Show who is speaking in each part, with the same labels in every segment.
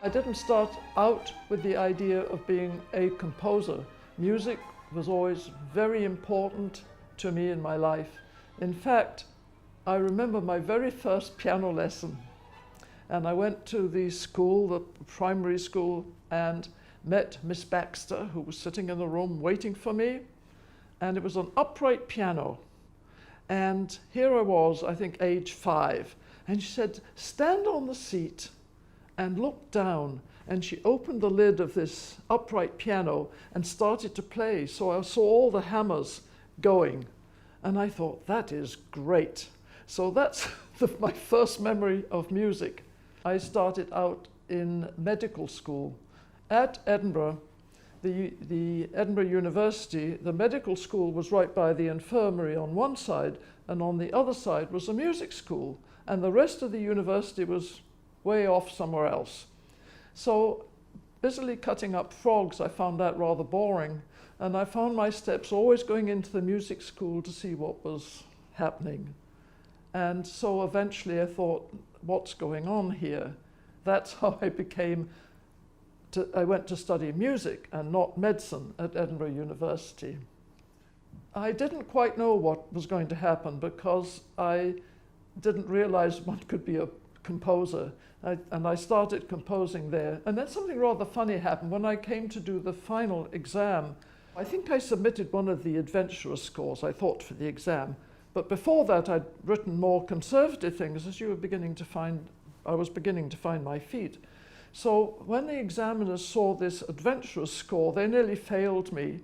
Speaker 1: I didn't start out with the idea of being a composer. Music was always very important to me in my life. In fact, I remember my very first piano lesson, and I went to the school, the primary school, and met Miss Baxter, who was sitting in the room waiting for me, and it was an upright piano. And here I was, I think age 5, and she said, "Stand on the seat and look down." And she opened the lid of this upright piano and started to play. So I saw all the hammers going. And I thought, that is great. So that's my first memory of music. I started out in medical school at Edinburgh. The Edinburgh University, the medical school was right by the infirmary on one side, and on the other side was a music school. And the rest of the university was way off somewhere else. So busily cutting up frogs, I found that rather boring. And I found my steps always going into the music school to see what was happening. And so eventually I thought, what's going on here? That's how I went to study music and not medicine at Edinburgh University. I didn't quite know what was going to happen because I didn't realize one could be a composer. And I started composing there. And then something rather funny happened. When I came to do the final exam, I think I submitted one of the adventurous scores, I thought, for the exam. But before that, I'd written more conservative things as I was beginning to find my feet. So when the examiners saw this adventurous score, they nearly failed me.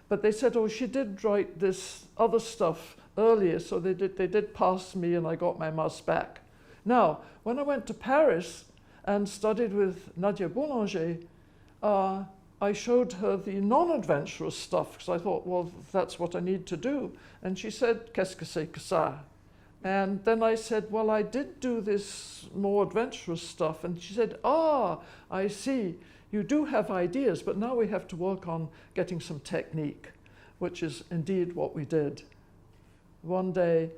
Speaker 1: But they said, oh, she did write this other stuff earlier, so they did pass me and I got my marks back. Now, when I went to Paris and studied with Nadia Boulanger, I showed her the non-adventurous stuff because I thought, well, that's what I need to do. And she said, "Qu'est-ce que c'est que ça?" And then I said, well, I did do this more adventurous stuff. And she said, "Ah, I see. You do have ideas, but now we have to work on getting some technique," which is indeed what we did. One day,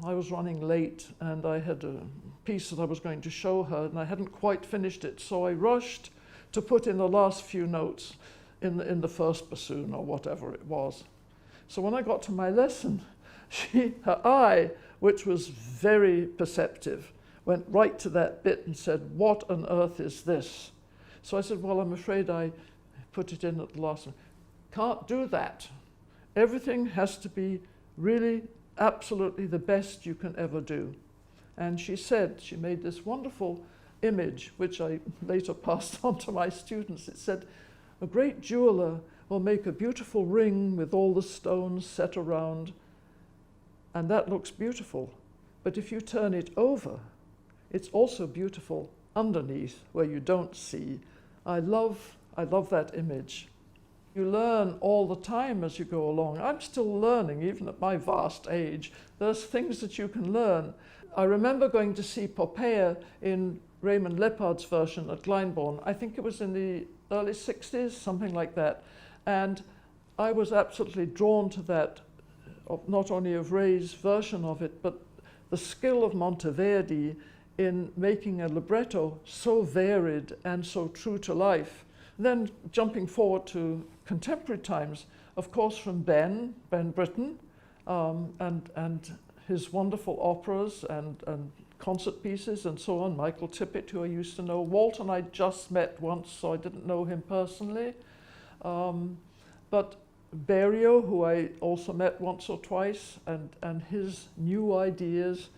Speaker 1: I was running late and I had a piece that I was going to show her and I hadn't quite finished it. So I rushed to put in the last few notes in the first bassoon or whatever it was. So when I got to my lesson, her eye, which was very perceptive, went right to that bit and said, "What on earth is this?" So I said, well, I'm afraid I put it in at the last one. Can't do that. Everything has to be really absolutely the best you can ever do. And she said, she made this wonderful image, which I later passed on to my students. It said, "A great jeweler will make a beautiful ring with all the stones set around, and that looks beautiful. But if you turn it over, it's also beautiful underneath where you don't see." I love that image. You learn all the time as you go along. I'm still learning, even at my vast age. There's things that you can learn. I remember going to see Popea in Raymond Lepard's version at Glyndebourne. I think it was in the early 60s, something like that. And I was absolutely drawn to that, not only of Ray's version of it, but the skill of Monteverdi in making a libretto so varied and so true to life. Then jumping forward to contemporary times, of course, from Ben Britten, and his wonderful operas and concert pieces and so on. Michael Tippett, who I used to know. Walton I just met once, so I didn't know him personally. But Berio, who I also met once or twice, and his new ideas.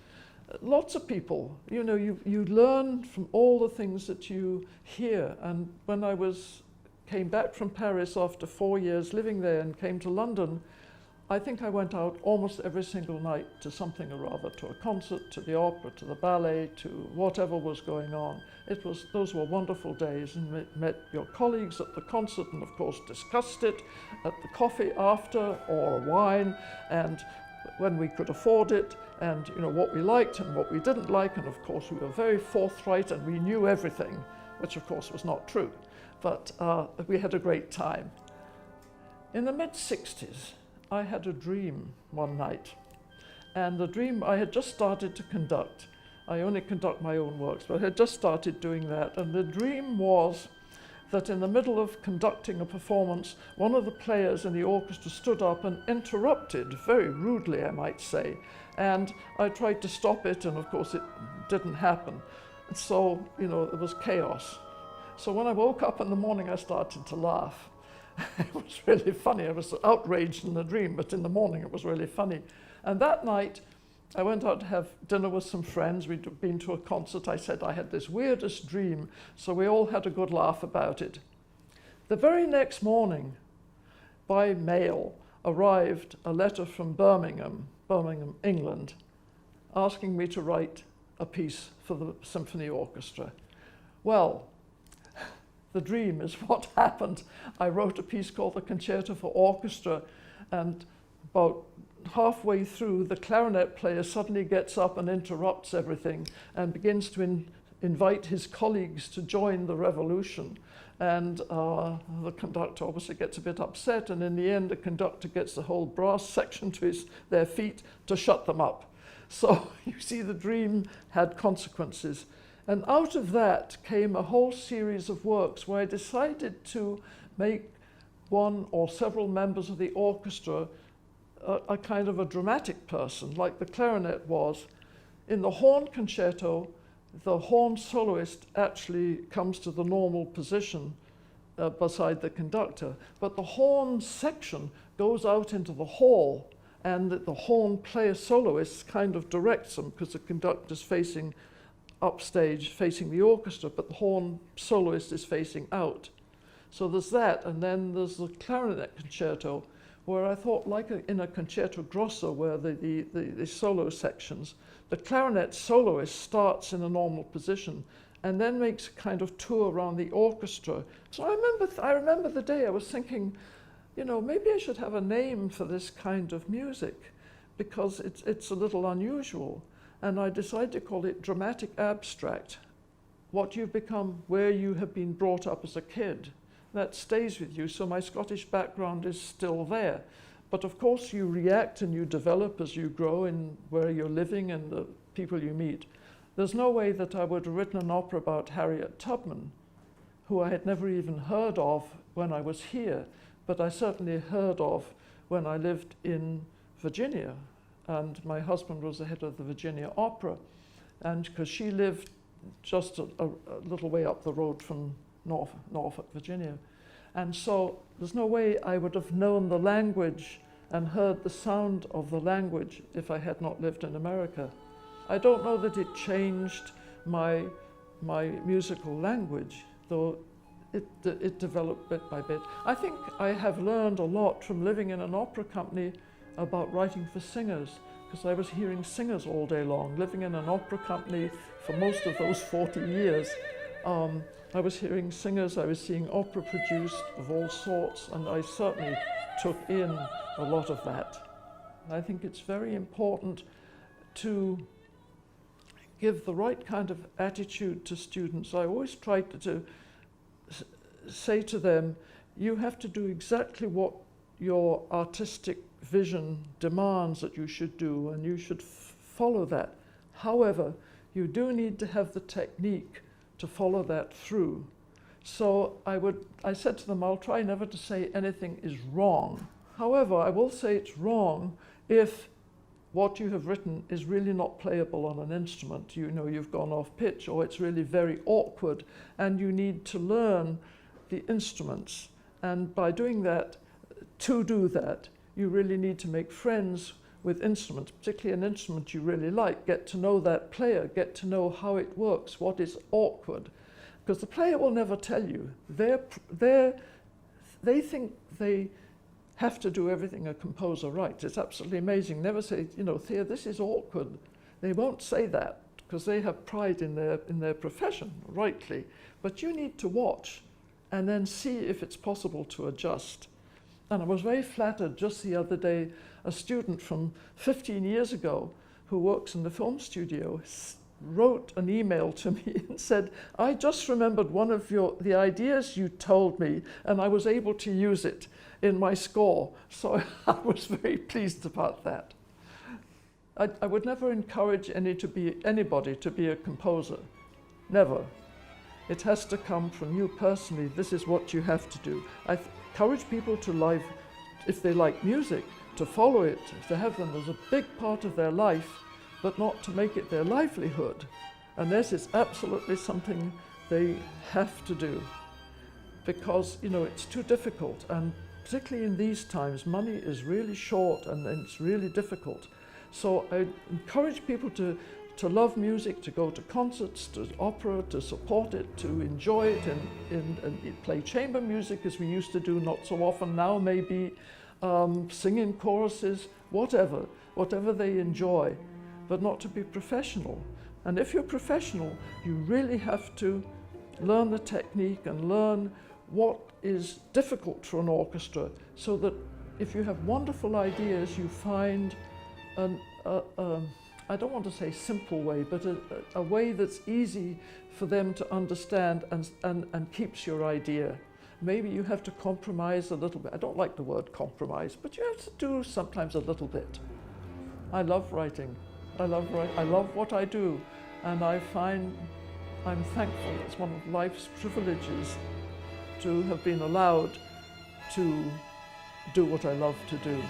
Speaker 1: Lots of people, you know, you learn from all the things that you hear. And when I came back from Paris after 4 years living there and came to London, I think I went out almost every single night to something or other, to a concert, to the opera, to the ballet, to whatever was going on. Those were wonderful days, and met your colleagues at the concert and of course discussed it at the coffee after, or wine, and when we could afford it, and you know what we liked and what we didn't like, and of course we were very forthright and we knew everything, which of course was not true, but we had a great time. In the mid-60s, I had a dream one night, and the dream, I had just started to conduct, I only conduct my own works, but I had just started doing that. And the dream was that in the middle of conducting a performance, one of the players in the orchestra stood up and interrupted, very rudely I might say, and I tried to stop it, and of course it didn't happen. And so, you know, it was chaos. So when I woke up in the morning, I started to laugh. It was really funny. I was outraged in the dream, but in the morning it was really funny. And that night, I went out to have dinner with some friends. We'd been to a concert. I said I had this weirdest dream, so we all had a good laugh about it. The very next morning, by mail, arrived a letter from Birmingham, England, asking me to write a piece for the symphony orchestra. Well, the dream is what happened. I wrote a piece called the Concerto for Orchestra, and about halfway through, the clarinet player suddenly gets up and interrupts everything and begins to invite his colleagues to join the revolution. And the conductor obviously gets a bit upset, and in the end, the conductor gets the whole brass section to their feet to shut them up. So you see, the dream had consequences. And out of that came a whole series of works where I decided to make one or several members of the orchestra a kind of a dramatic person, like the clarinet was. In the horn concerto, the horn soloist actually comes to the normal position beside the conductor, but the horn section goes out into the hall, and the horn player soloist kind of directs them, because the conductor's facing upstage, facing the orchestra, but the horn soloist is facing out. So there's that, and then there's the clarinet concerto, where I thought, like in a concerto grosso, where the solo sections, the clarinet soloist starts in a normal position and then makes a kind of tour around the orchestra. So I remember the day I was thinking, you know, maybe I should have a name for this kind of music, because it's a little unusual. And I decided to call it dramatic abstract, what you've become where you have been brought up as a kid. That stays with you, so my Scottish background is still there. But of course you react and you develop as you grow in where you're living and the people you meet. There's no way that I would have written an opera about Harriet Tubman, who I had never even heard of when I was here, but I certainly heard of when I lived in Virginia. And my husband was the head of the Virginia Opera, and because she lived just a little way up the road from Norfolk, Virginia. And so there's no way I would have known the language and heard the sound of the language if I had not lived in America. I don't know that it changed my musical language, though it developed bit by bit. I think I have learned a lot from living in an opera company about writing for singers, because I was hearing singers all day long. Living in an opera company for most of those 40 years, I was hearing singers, I was seeing opera produced of all sorts, and I certainly took in a lot of that. I think it's very important to give the right kind of attitude to students. I always try to say to them, you have to do exactly what your artistic vision demands that you should do, and you should follow that. However, you do need to have the technique to follow that through. So I said to them, I'll try never to say anything is wrong. However, I will say it's wrong if what you have written is really not playable on an instrument. You know, you've gone off pitch, or it's really very awkward, and you need to learn the instruments. And by doing that, to do that, you really need to make friends with instruments, particularly an instrument you really like. Get to know that player, get to know how it works, what is awkward. Because the player will never tell you. They think they have to do everything a composer writes. It's absolutely amazing. Never say, you know, Thea, this is awkward. They won't say that, because they have pride in their profession, rightly. But you need to watch and then see if it's possible to adjust. And I was very flattered just the other day, a student from 15 years ago who works in the film studio wrote an email to me and said, I just remembered one of the ideas you told me, and I was able to use it in my score. So I was very pleased about that. I would never encourage anybody to be a composer. Never. It has to come from you personally. This is what you have to do. I encourage people to if they like music, to follow it, to have them as a big part of their life, but not to make it their livelihood, unless it's absolutely something they have to do. Because, you know, it's too difficult, and particularly in these times, money is really short and it's really difficult. So I encourage people to love music, to go to concerts, to opera, to support it, to enjoy it, and play chamber music as we used to do, not so often now, maybe sing in choruses, whatever they enjoy, but not to be professional. And if you're professional, you really have to learn the technique and learn what is difficult for an orchestra, so that if you have wonderful ideas, you find I don't want to say simple way, but a way that's easy for them to understand and keeps your idea. Maybe you have to compromise a little bit. I don't like the word compromise, but you have to do sometimes a little bit. I love writing. I love what I do, and I find I'm thankful. It's one of life's privileges to have been allowed to do what I love to do.